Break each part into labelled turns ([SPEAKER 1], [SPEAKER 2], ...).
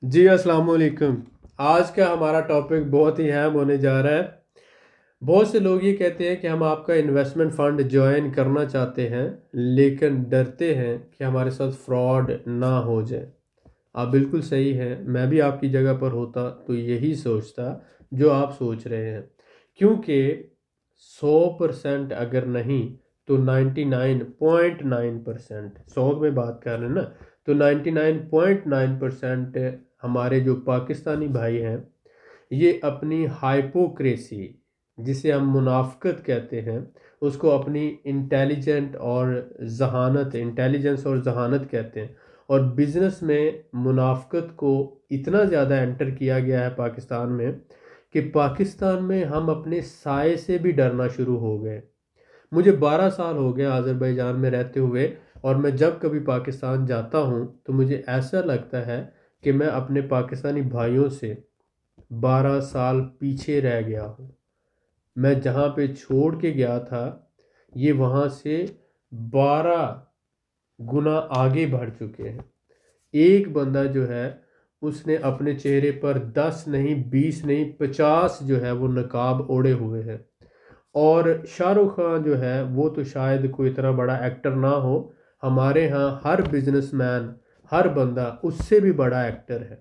[SPEAKER 1] جی السلام علیکم۔ آج کا ہمارا ٹاپک بہت ہی اہم ہونے جا رہا ہے۔ بہت سے لوگ یہ کہتے ہیں کہ ہم آپ کا انویسٹمنٹ فنڈ جوائن کرنا چاہتے ہیں، لیکن ڈرتے ہیں کہ ہمارے ساتھ فراڈ نہ ہو جائے۔ آپ بالکل صحیح ہیں، میں بھی آپ کی جگہ پر ہوتا تو یہی سوچتا جو آپ سوچ رہے ہیں، کیونکہ 100% اگر نہیں تو 99.9%، 100 میں بات کر رہے ہیں نا، تو 99.9% ہمارے جو پاکستانی بھائی ہیں یہ اپنی ہائپوکریسی، جسے ہم منافقت کہتے ہیں، اس کو اپنی انٹیلیجنس اور ذہانت کہتے ہیں۔ اور بزنس میں منافقت کو اتنا زیادہ انٹر کیا گیا ہے پاکستان میں کہ پاکستان میں ہم اپنے سائے سے بھی ڈرنا شروع ہو گئے۔ مجھے 12 سال ہو گئے آذربائیجان میں رہتے ہوئے، اور میں جب کبھی پاکستان جاتا ہوں تو مجھے ایسا لگتا ہے کہ میں اپنے پاکستانی بھائیوں سے 12 سال پیچھے رہ گیا ہوں۔ میں جہاں پہ چھوڑ کے گیا تھا یہ وہاں سے 12 گنا آگے بڑھ چکے ہیں۔ ایک بندہ جو ہے اس نے اپنے چہرے پر 10 نہیں 20 نہیں 50 جو ہے وہ نقاب اوڑے ہوئے ہیں۔ اور شاہ رخ خان جو ہے وہ تو شاید کوئی اتنا بڑا ایکٹر نہ ہو، ہمارے ہاں ہر بزنس مین، ہر بندہ اس سے بھی بڑا ایکٹر ہے۔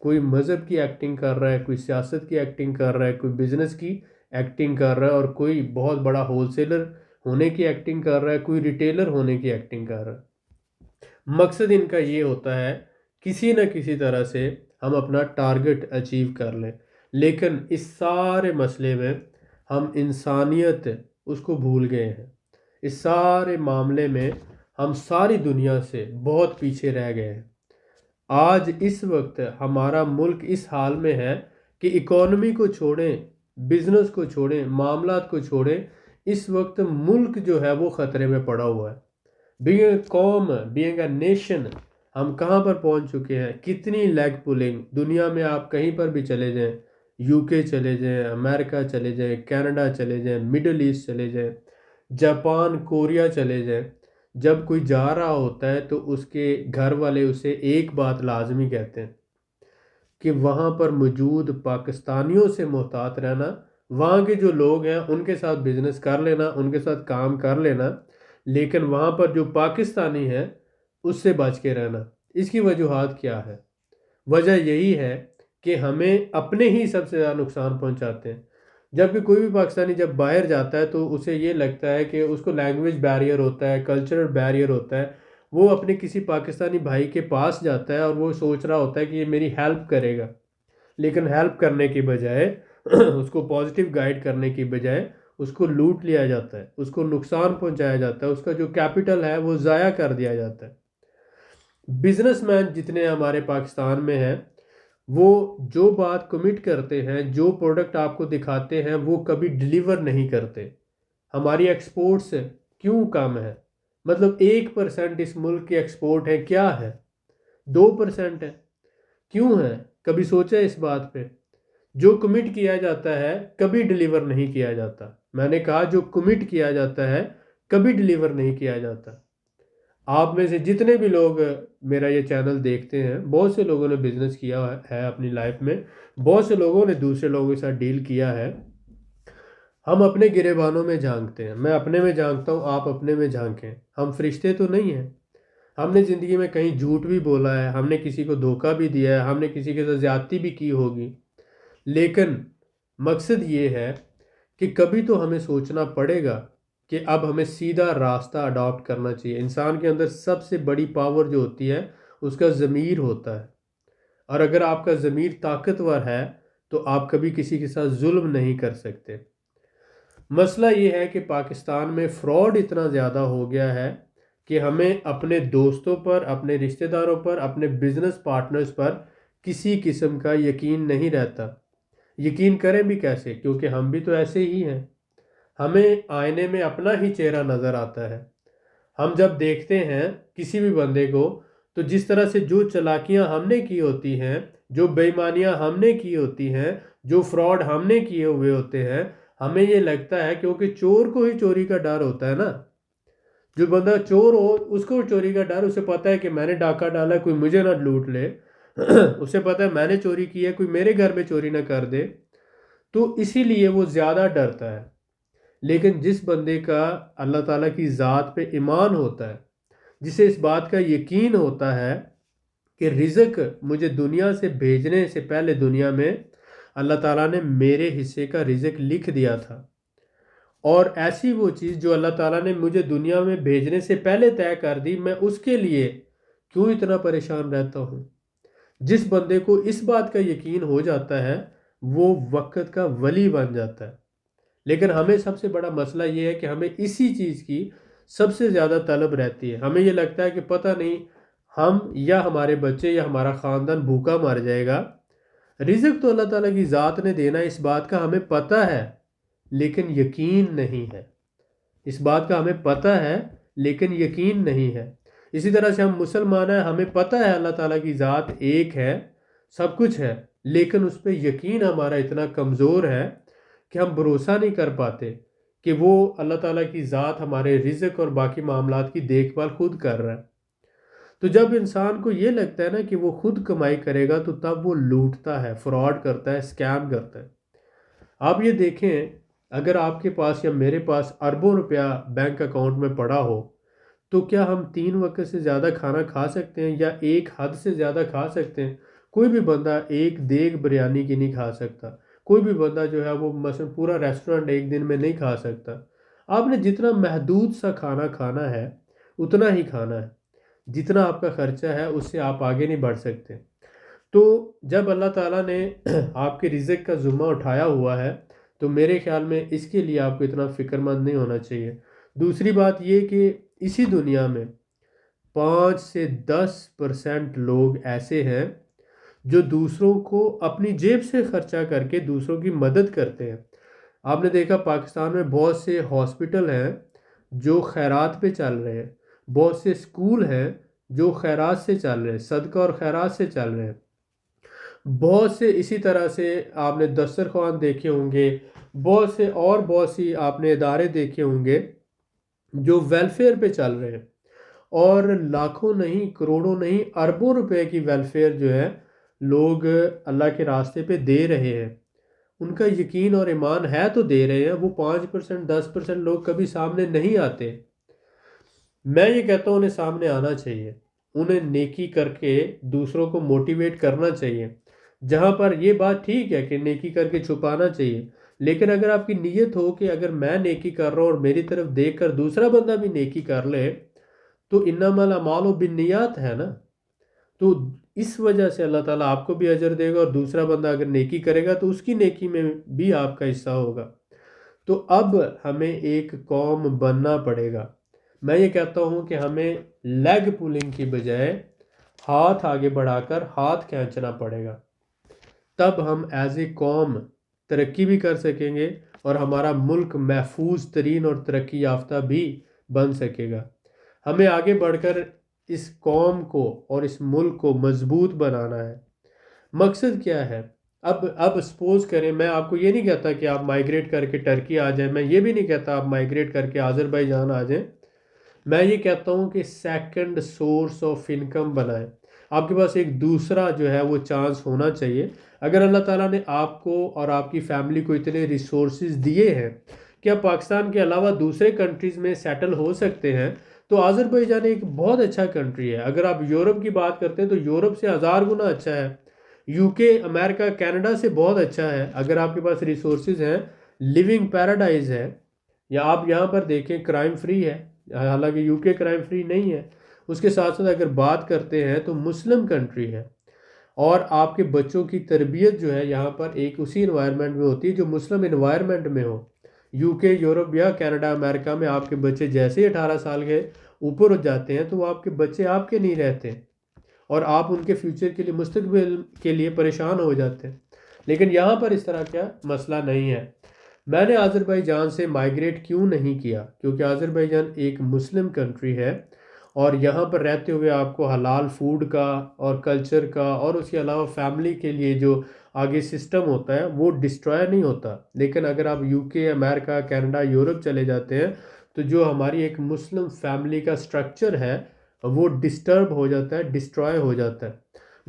[SPEAKER 1] کوئی مذہب کی ایکٹنگ کر رہا ہے، کوئی سیاست کی ایکٹنگ کر رہا ہے، کوئی بزنس کی ایکٹنگ کر رہا ہے، اور کوئی بہت بڑا ہول سیلر ہونے کی ایکٹنگ کر رہا ہے، کوئی ریٹیلر ہونے کی ایکٹنگ کر رہا ہے۔ مقصد ان کا یہ ہوتا ہے کسی نہ کسی طرح سے ہم اپنا ٹارگٹ اچیو کر لیں، لیکن اس سارے مسئلے میں ہم انسانیت اس کو بھول گئے ہیں۔ اس سارے معاملے میں ہم ساری دنیا سے بہت پیچھے رہ گئے ہیں۔ آج اس وقت ہمارا ملک اس حال میں ہے کہ اکانومی کو چھوڑیں، بزنس کو چھوڑیں، معاملات کو چھوڑیں، اس وقت ملک جو ہے وہ خطرے میں پڑا ہوا ہے۔ بینگ اے قوم، بینگ اے نیشن، ہم کہاں پر پہنچ چکے ہیں؟ کتنی لیگ پولنگ دنیا میں، آپ کہیں پر بھی چلے جائیں، یو کے چلے جائیں، امریکہ چلے جائیں، کینیڈا چلے جائیں، مڈل ایسٹ چلے جائیں، جاپان، کوریا چلے جائیں، جب کوئی جا رہا ہوتا ہے تو اس کے گھر والے اسے ایک بات لازمی کہتے ہیں کہ وہاں پر موجود پاکستانیوں سے محتاط رہنا، وہاں کے جو لوگ ہیں ان کے ساتھ بزنس کر لینا، ان کے ساتھ کام کر لینا، لیکن وہاں پر جو پاکستانی ہے اس سے بچ کے رہنا۔ اس کی وجوہات کیا ہے؟ وجہ یہی ہے کہ ہمیں اپنے ہی سب سے زیادہ نقصان پہنچاتے ہیں۔ جبکہ کوئی بھی پاکستانی جب باہر جاتا ہے تو اسے یہ لگتا ہے کہ اس کو لینگویج بیریئر ہوتا ہے، کلچرل بیریئر ہوتا ہے، وہ اپنے کسی پاکستانی بھائی کے پاس جاتا ہے اور وہ سوچ رہا ہوتا ہے کہ یہ میری ہیلپ کرے گا، لیکن ہیلپ کرنے کی بجائے اس کو پازیٹیو گائیڈ کرنے کی بجائے اس کو لوٹ لیا جاتا ہے، اس کو نقصان پہنچایا جاتا ہے، اس کا جو کیپٹل ہے وہ ضائع کر دیا جاتا ہے۔ بزنس مین جتنے ہمارے پاکستان میں ہیں، وہ جو بات کمٹ کرتے ہیں، جو پروڈکٹ آپ کو دکھاتے ہیں، وہ کبھی ڈیلیور نہیں کرتے۔ ہماری ایکسپورٹس کیوں کم ہے؟ مطلب 1% اس ملک کی ایکسپورٹ ہے، کیا ہے؟ 2% ہے، کیوں ہے؟ کبھی سوچا اس بات پہ؟ جو کمٹ کیا جاتا ہے کبھی ڈیلیور نہیں کیا جاتا۔ میں نے کہا جو کمٹ کیا جاتا ہے کبھی ڈیلیور نہیں کیا جاتا۔ آپ میں سے جتنے بھی لوگ میرا یہ چینل دیکھتے ہیں، بہت سے لوگوں نے بزنس کیا ہے اپنی لائف میں، بہت سے لوگوں نے دوسرے لوگوں کے ساتھ ڈیل کیا ہے۔ ہم اپنے گریبانوں میں جھانکتے ہیں، میں اپنے میں جھانکتا ہوں، آپ اپنے میں جھانکیں۔ ہم فرشتے تو نہیں ہیں۔ ہم نے زندگی میں کہیں جھوٹ بھی بولا ہے، ہم نے کسی کو دھوکہ بھی دیا ہے، ہم نے کسی کے ساتھ زیادتی بھی کی ہوگی، لیکن مقصد یہ ہے کہ کبھی تو ہمیں سوچنا پڑے گا کہ اب ہمیں سیدھا راستہ اڈاپٹ کرنا چاہیے۔ انسان کے اندر سب سے بڑی پاور جو ہوتی ہے اس کا ضمیر ہوتا ہے، اور اگر آپ کا ضمیر طاقتور ہے تو آپ کبھی کسی کے ساتھ ظلم نہیں کر سکتے۔ مسئلہ یہ ہے کہ پاکستان میں فراڈ اتنا زیادہ ہو گیا ہے کہ ہمیں اپنے دوستوں پر، اپنے رشتہ داروں پر، اپنے بزنس پارٹنرز پر کسی قسم کا یقین نہیں رہتا۔ یقین کریں بھی کیسے؟ کیونکہ ہم بھی تو ایسے ہی ہیں۔ ہمیں آئینے میں اپنا ہی چہرہ نظر آتا ہے۔ ہم جب دیکھتے ہیں کسی بھی بندے کو تو جس طرح سے جو چالاکیاں ہم نے کی ہوتی ہیں، جو بے ایمانیاں ہم نے کی ہوتی ہیں، جو فراڈ ہم نے کیے ہوئے ہوتے ہیں، ہمیں یہ لگتا ہے کیونکہ چور کو ہی چوری کا ڈر ہوتا ہے نا۔ جو بندہ چور ہو اس کو چوری کا ڈر، اسے پتہ ہے کہ میں نے ڈاکہ ڈالا، کوئی مجھے نہ لوٹ لے اسے پتہ ہے میں نے چوری کی ہے، کوئی میرے گھر میں چوری نہ کر دے، تو اسی لیے وہ زیادہ ڈرتا ہے۔ لیکن جس بندے کا اللہ تعالیٰ کی ذات پہ ایمان ہوتا ہے، جسے اس بات کا یقین ہوتا ہے کہ رزق مجھے دنیا سے بھیجنے سے پہلے دنیا میں اللہ تعالیٰ نے میرے حصے کا رزق لکھ دیا تھا، اور ایسی وہ چیز جو اللہ تعالیٰ نے مجھے دنیا میں بھیجنے سے پہلے طے کر دی، میں اس کے لیے کیوں اتنا پریشان رہتا ہوں؟ جس بندے کو اس بات کا یقین ہو جاتا ہے وہ وقت کا ولی بن جاتا ہے۔ لیکن ہمیں سب سے بڑا مسئلہ یہ ہے کہ ہمیں اسی چیز کی سب سے زیادہ طلب رہتی ہے۔ ہمیں یہ لگتا ہے کہ پتہ نہیں ہم یا ہمارے بچے یا ہمارا خاندان بھوکا مر جائے گا۔ رزق تو اللہ تعالیٰ کی ذات نے دینا، اس بات کا ہمیں پتہ ہے لیکن یقین نہیں ہے۔ اس بات کا ہمیں پتہ ہے لیکن یقین نہیں ہے۔ اسی طرح سے ہم مسلمان ہیں، ہمیں پتہ ہے اللہ تعالیٰ کی ذات ایک ہے، سب کچھ ہے، لیکن اس پہ یقین ہمارا اتنا کمزور ہے کہ ہم بھروسہ نہیں کر پاتے کہ وہ اللہ تعالیٰ کی ذات ہمارے رزق اور باقی معاملات کی دیکھ بھال خود کر رہا ہے۔ تو جب انسان کو یہ لگتا ہے نا کہ وہ خود کمائی کرے گا تو تب وہ لوٹتا ہے، فراڈ کرتا ہے، اسکیم کرتا ہے۔ آپ یہ دیکھیں، اگر آپ کے پاس یا میرے پاس اربوں روپیہ بینک اکاؤنٹ میں پڑا ہو تو کیا ہم 3 وقت سے زیادہ کھانا کھا سکتے ہیں یا ایک حد سے زیادہ کھا سکتے ہیں؟ کوئی بھی بندہ ایک دیگ بریانی کی نہیں کھا سکتا، کوئی بھی بندہ جو ہے وہ مثلا پورا ریسٹورنٹ ایک دن میں نہیں کھا سکتا۔ آپ نے جتنا محدود سا کھانا کھانا ہے اتنا ہی کھانا ہے، جتنا آپ کا خرچہ ہے اس سے آپ آگے نہیں بڑھ سکتے۔ تو جب اللہ تعالیٰ نے آپ کے رزق کا ذمہ اٹھایا ہوا ہے تو میرے خیال میں اس کے لیے آپ کو اتنا فکر مند نہیں ہونا چاہیے۔ دوسری بات یہ کہ اسی دنیا میں 5 سے 10% لوگ ایسے ہیں جو دوسروں کو اپنی جیب سے خرچہ کر کے دوسروں کی مدد کرتے ہیں۔ آپ نے دیکھا پاکستان میں بہت سے ہاسپٹل ہیں جو خیرات پہ چل رہے ہیں، بہت سے اسکول ہیں جو خیرات سے چل رہے ہیں، صدقہ اور خیرات سے چل رہے ہیں۔ بہت سے اسی طرح سے آپ نے دسترخوان دیکھے ہوں گے، بہت سی آپ نے ادارے دیکھے ہوں گے جو ویلفیئر پہ چل رہے ہیں، اور لاکھوں نہیں، کروڑوں نہیں، اربوں روپے کی ویلفیئر جو ہے لوگ اللہ کے راستے پہ دے رہے ہیں۔ ان کا یقین اور ایمان ہے تو دے رہے ہیں، وہ 5% 10% لوگ کبھی سامنے نہیں آتے۔ میں یہ کہتا ہوں انہیں سامنے آنا چاہیے، انہیں نیکی کر کے دوسروں کو موٹیویٹ کرنا چاہیے۔ جہاں پر یہ بات ٹھیک ہے کہ نیکی کر کے چھپانا چاہیے، لیکن اگر آپ کی نیت ہو کہ اگر میں نیکی کر رہا ہوں اور میری طرف دیکھ کر دوسرا بندہ بھی نیکی کر لے تو انما الاعمال بالنیات ہے نا، تو اس وجہ سے اللہ تعالیٰ آپ کو بھی اجر دے گا، اور دوسرا بندہ اگر نیکی کرے گا تو اس کی نیکی میں بھی آپ کا حصہ ہوگا۔ تو اب ہمیں ایک قوم بننا پڑے گا۔ میں یہ کہتا ہوں کہ ہمیں لیگ پولنگ کی بجائے ہاتھ آگے بڑھا کر ہاتھ کھینچنا پڑے گا، تب ہم ایز اے قوم ترقی بھی کر سکیں گے اور ہمارا ملک محفوظ ترین اور ترقی یافتہ بھی بن سکے گا۔ ہمیں آگے بڑھ کر اس قوم کو اور اس ملک کو مضبوط بنانا ہے۔ مقصد کیا ہے؟ اب سپوز کریں، میں آپ کو یہ نہیں کہتا کہ آپ مائیگریٹ کر کے ٹرکی آ جائیں، میں یہ بھی نہیں کہتا آپ مائیگریٹ کر کے آذربائیجان آ جائیں، میں یہ کہتا ہوں کہ سیکنڈ سورس آف انکم بنائیں۔ آپ کے پاس ایک دوسرا جو ہے وہ چانس ہونا چاہیے۔ اگر اللہ تعالیٰ نے آپ کو اور آپ کی فیملی کو اتنے ریسورسز دیے ہیں کہ آپ پاکستان کے علاوہ دوسرے کنٹریز میں سیٹل ہو سکتے ہیں، تو آذربائیجان ایک بہت اچھا کنٹری ہے۔ اگر آپ یورپ کی بات کرتے ہیں تو یورپ سے 1000 گنا اچھا ہے، UK، امریکہ، کینیڈا سے بہت اچھا ہے۔ اگر آپ کے پاس ریسورسز ہیں، لیونگ پیراڈائز ہے، یا آپ یہاں پر دیکھیں کرائم فری ہے، حالانکہ UK کرائم فری نہیں ہے۔ اس کے ساتھ ساتھ اگر بات کرتے ہیں تو مسلم کنٹری ہے، اور آپ کے بچوں کی تربیت جو ہے یہاں پر ایک اسی انوائرمنٹ میں ہوتی ہے جو مسلم انوائرمنٹ میں ہو۔ UK، یورپ یا کینیڈا، امریکہ میں آپ کے بچے جیسے 18 سال کے اوپر ہو جاتے ہیں تو وہ آپ کے بچے آپ کے نہیں رہتے، اور آپ ان کے فیوچر کے لیے، مستقبل کے لیے پریشان ہو جاتے ہیں۔ لیکن یہاں پر اس طرح کا مسئلہ نہیں ہے۔ میں نے آذربائیجان سے مائیگریٹ کیوں نہیں کیا؟ کیونکہ آذربائیجان ایک مسلم کنٹری ہے، اور یہاں پر رہتے ہوئے آپ کو حلال فوڈ کا اور کلچر کا اور اس کے علاوہ فیملی کے لیے جو آگے سسٹم ہوتا ہے وہ ڈسٹرائے نہیں ہوتا۔ لیکن اگر آپ UK، امریکہ، کینیڈا، یورپ چلے جاتے ہیں تو جو ہماری ایک مسلم فیملی کا سٹرکچر ہے وہ ڈسٹرب ہو جاتا ہے، ڈسٹرائے ہو جاتا ہے۔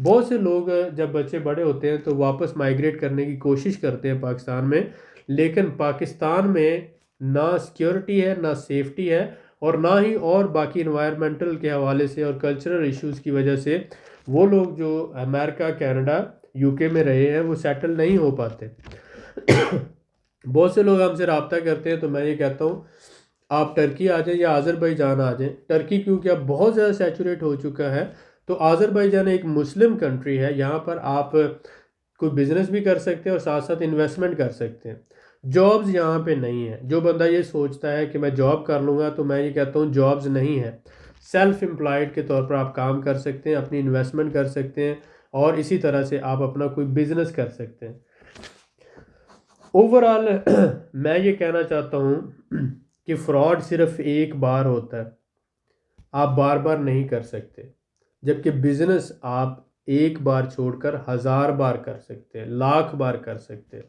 [SPEAKER 1] بہت سے لوگ جب بچے بڑے ہوتے ہیں تو واپس مائیگریٹ کرنے کی کوشش کرتے ہیں پاکستان میں، لیکن پاکستان میں نہ سیکیورٹی ہے، نہ سیفٹی ہے، اور نہ ہی اور باقی انوائرمنٹل کے حوالے سے اور کلچرل ایشوز کی وجہ سے وہ لوگ جو امریکہ، کینیڈا، یو کے میں رہے ہیں وہ سیٹل نہیں ہو پاتے۔ بہت سے لوگ ہم سے رابطہ کرتے ہیں تو میں یہ کہتا ہوں آپ ٹرکی آ جائیں یا آذربائیجان آ جائیں۔ ٹرکی کیونکہ اب بہت زیادہ سیچوریٹ ہو چکا ہے، تو آذربائیجان ایک مسلم کنٹری ہے، یہاں پر آپ کوئی بزنس بھی کر سکتے ہیں اور ساتھ ساتھ انویسٹمنٹ کر سکتے ہیں۔ جابز یہاں پہ نہیں ہے، جو بندہ یہ سوچتا ہے کہ میں جاب کر لوں گا تو میں یہ کہتا ہوں جابز نہیں ہے۔ سیلف امپلائڈ کے طور پر آپ کام کر سکتے ہیں، اپنی انویسٹمنٹ کر سکتے ہیں، اور اسی طرح سے آپ اپنا کوئی بزنس کر سکتے ہیں۔ اوورآل میں یہ کہنا چاہتا ہوں کہ فراڈ صرف ایک بار ہوتا ہے، آپ بار بار نہیں کر سکتے، جبکہ بزنس آپ ایک بار چھوڑ کر 1000 بار کر سکتے ہیں، لاکھ بار کر سکتے ہیں۔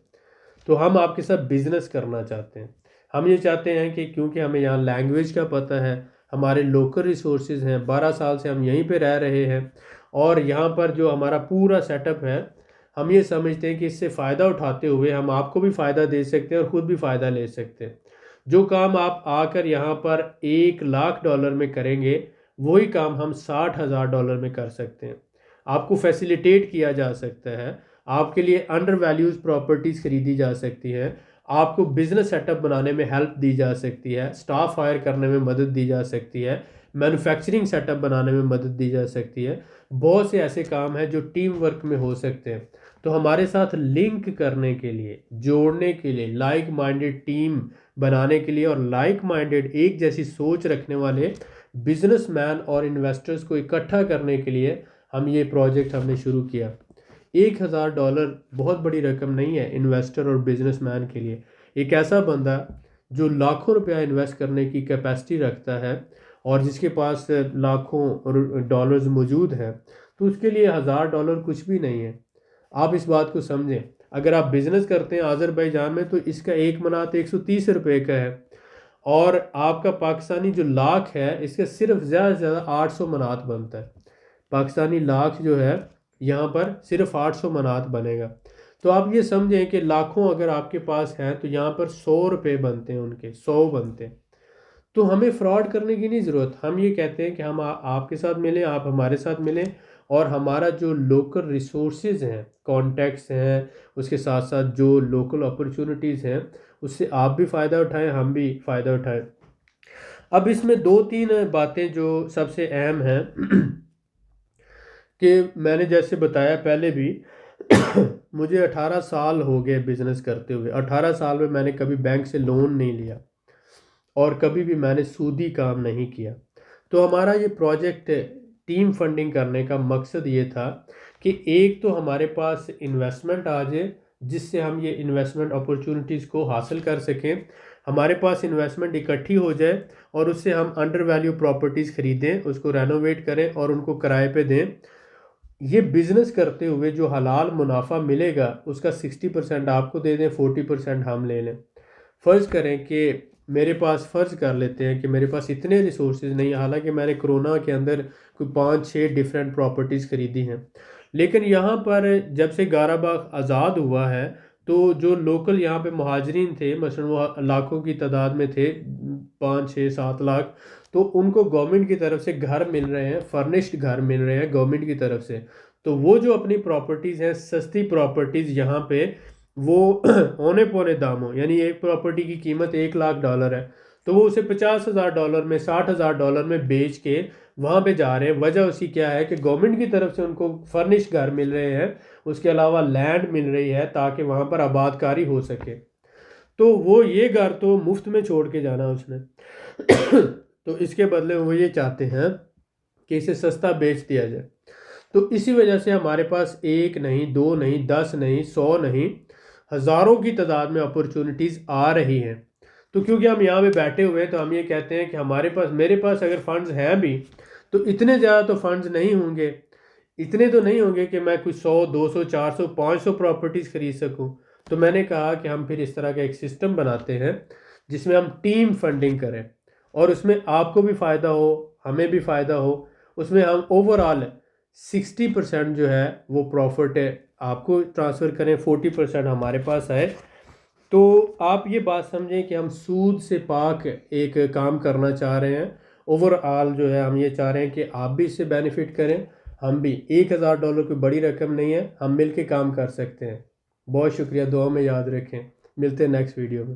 [SPEAKER 1] تو ہم آپ کے ساتھ بزنس کرنا چاہتے ہیں۔ ہم یہ چاہتے ہیں کہ کیونکہ ہمیں یہاں لینگویج کا پتہ ہے، ہمارے لوکل ریسورسز ہیں، 12 سال سے ہم یہیں پہ رہ رہے ہیں، اور یہاں پر جو ہمارا پورا سیٹ اپ ہے، ہم یہ سمجھتے ہیں کہ اس سے فائدہ اٹھاتے ہوئے ہم آپ کو بھی فائدہ دے سکتے ہیں اور خود بھی فائدہ لے سکتے ہیں۔ جو کام آپ آ کر یہاں پر $1,00,000 میں کریں گے، وہی کام ہم $60,000 میں کر سکتے ہیں۔ آپ کو فیسیلیٹیٹ کیا جا سکتا ہے، آپ کے لیے انڈر ویلیوز پراپرٹیز خریدی جا سکتی ہیں، آپ کو بزنس سیٹ اپ بنانے میں ہیلپ دی جا سکتی ہے، سٹاف ہائر کرنے میں مدد دی جا سکتی ہے، مینوفیکچرنگ سیٹ اپ بنانے میں مدد دی جا سکتی ہے۔ بہت سے ایسے کام ہیں جو ٹیم ورک میں ہو سکتے ہیں۔ تو ہمارے ساتھ لنک کرنے کے لیے، جوڑنے کے لیے، لائک مائنڈڈ ٹیم بنانے کے لیے، اور لائک مائنڈڈ ایک جیسی سوچ رکھنے والے بزنس مین اور انویسٹرز کو اکٹھا کرنے کے لیے ہم یہ پروجیکٹ ہم نے شروع کیا۔ $1,000 بہت بڑی رقم نہیں ہے انویسٹر اور بزنس مین کے لیے۔ ایک ایسا بندہ جو لاکھوں روپیہ انویسٹ کرنے کی کیپیسٹی رکھتا ہے اور جس کے پاس لاکھوں ڈالرز موجود ہیں، تو اس کے لیے $1,000 کچھ بھی نہیں ہے۔ آپ اس بات کو سمجھیں، اگر آپ بزنس کرتے ہیں آذربائیجان میں تو اس کا ایک منات $130 کا ہے، اور آپ کا پاکستانی جو لاکھ ہے اس کا صرف زیادہ سے زیادہ 800 منات بنتا ہے۔ پاکستانی لاکھ جو ہے یہاں پر صرف 800 منات بنے گا۔ تو آپ یہ سمجھیں کہ لاکھوں اگر آپ کے پاس ہیں تو یہاں پر $100 بنتے ہیں، ان کے 100 بنتے ہیں۔ تو ہمیں فراڈ کرنے کی نہیں ضرورت، ہم یہ کہتے ہیں کہ ہم آپ کے ساتھ ملیں، آپ ہمارے ساتھ ملیں، اور ہمارا جو لوکل ریسورسز ہیں، کانٹیکٹس ہیں، اس کے ساتھ ساتھ جو لوکل اپرچونٹیز ہیں، اس سے آپ بھی فائدہ اٹھائیں، ہم بھی فائدہ اٹھائیں۔ اب اس میں 2-3 باتیں جو سب سے اہم ہیں کہ میں نے جیسے بتایا پہلے بھی مجھے 18 سال ہو گئے بزنس کرتے ہوئے۔ 18 سال میں میں نے کبھی بینک سے لون نہیں لیا، اور کبھی بھی میں نے سودی کام نہیں کیا۔ تو ہمارا یہ پروجیکٹ ٹیم فنڈنگ کرنے کا مقصد یہ تھا کہ ایک تو ہمارے پاس انویسٹمنٹ آ جائے جس سے ہم یہ انویسٹمنٹ اپرچونٹیز کو حاصل کر سکیں، ہمارے پاس انویسٹمنٹ اکٹھی ہو جائے اور اس سے ہم انڈر ویلیو پراپرٹیز خریدیں، اس کو رینوویٹ کریں اور ان کو کرائے پہ دیں۔ یہ بزنس کرتے ہوئے جو حلال منافع ملے گا اس کا 60% آپ کو دے دیں، 40% ہم لے لیں۔ فرض کریں کہ میرے پاس، فرض کر لیتے ہیں کہ میرے پاس اتنے ریسورسز نہیں، حالانکہ میں نے کرونا کے اندر کوئی 5-6 ڈیفرنٹ پراپرٹیز خریدی ہیں، لیکن یہاں پر جب سے گارا باغ آزاد ہوا ہے تو جو لوکل یہاں پہ مہاجرین تھے، مثلا وہ لاکھوں کی تعداد میں تھے، 5-6-7 لاکھ، تو ان کو گورنمنٹ کی طرف سے گھر مل رہے ہیں، فرنشڈ گھر مل رہے ہیں گورنمنٹ کی طرف سے۔ تو وہ جو اپنی پراپرٹیز ہیں، سستی پراپرٹیز، یہاں پہ وہ اونے پونے داموں، یعنی ایک پراپرٹی کی قیمت $1,00,000 ہے، تو وہ اسے $50,000 میں، $60,000 میں بیچ کے وہاں پہ جا رہے ہیں۔ وجہ اسی کیا ہے کہ گورنمنٹ کی طرف سے ان کو فرنش گھر مل رہے ہیں، اس کے علاوہ لینڈ مل رہی ہے تاکہ وہاں پر آباد کاری ہو سکے۔ تو وہ یہ گھر تو مفت میں چھوڑ کے جانا اس نے تو اس کے بدلے وہ یہ چاہتے ہیں کہ اسے سستا بیچ دیا جائے۔ تو اسی وجہ سے ہمارے پاس 1 نہیں، 2 نہیں، 10 نہیں، 100 نہیں، ہزاروں کی تعداد میں اپرچونٹیز آ رہی ہیں۔ تو کیونکہ ہم یہاں پہ بیٹھے ہوئے ہیں تو ہم یہ کہتے ہیں کہ ہمارے پاس، میرے پاس اگر فنڈز ہیں بھی تو اتنے زیادہ تو فنڈز نہیں ہوں گے، اتنے تو نہیں ہوں گے کہ میں کوئی 100، 200، 400، 500 پراپرٹیز خرید سکوں۔ تو میں نے کہا کہ ہم پھر اس طرح کا ایک سسٹم بناتے ہیں جس میں ہم ٹیم فنڈنگ کریں، اور اس میں آپ کو بھی فائدہ ہو، ہمیں بھی فائدہ ہو، اس میں ہم اوورآل 60% جو ہے وہ پروفٹ آپ کو ٹرانسفر کریں، 40% ہمارے پاس آئے. تو آپ یہ بات سمجھیں کہ ہم سود سے پاک ایک کام کرنا چاہ رہے ہیں. اوور آل جو ہے ہم یہ چاہ رہے ہیں کہ آپ بھی اس سے بینیفٹ کریں، ہم بھی. $1000 کوئی بڑی رقم نہیں ہے، ہم مل کے کام کر سکتے ہیں. بہت شکریہ، دعا میں یاد رکھیں. ملتے ہیں نیکسٹ ویڈیو میں.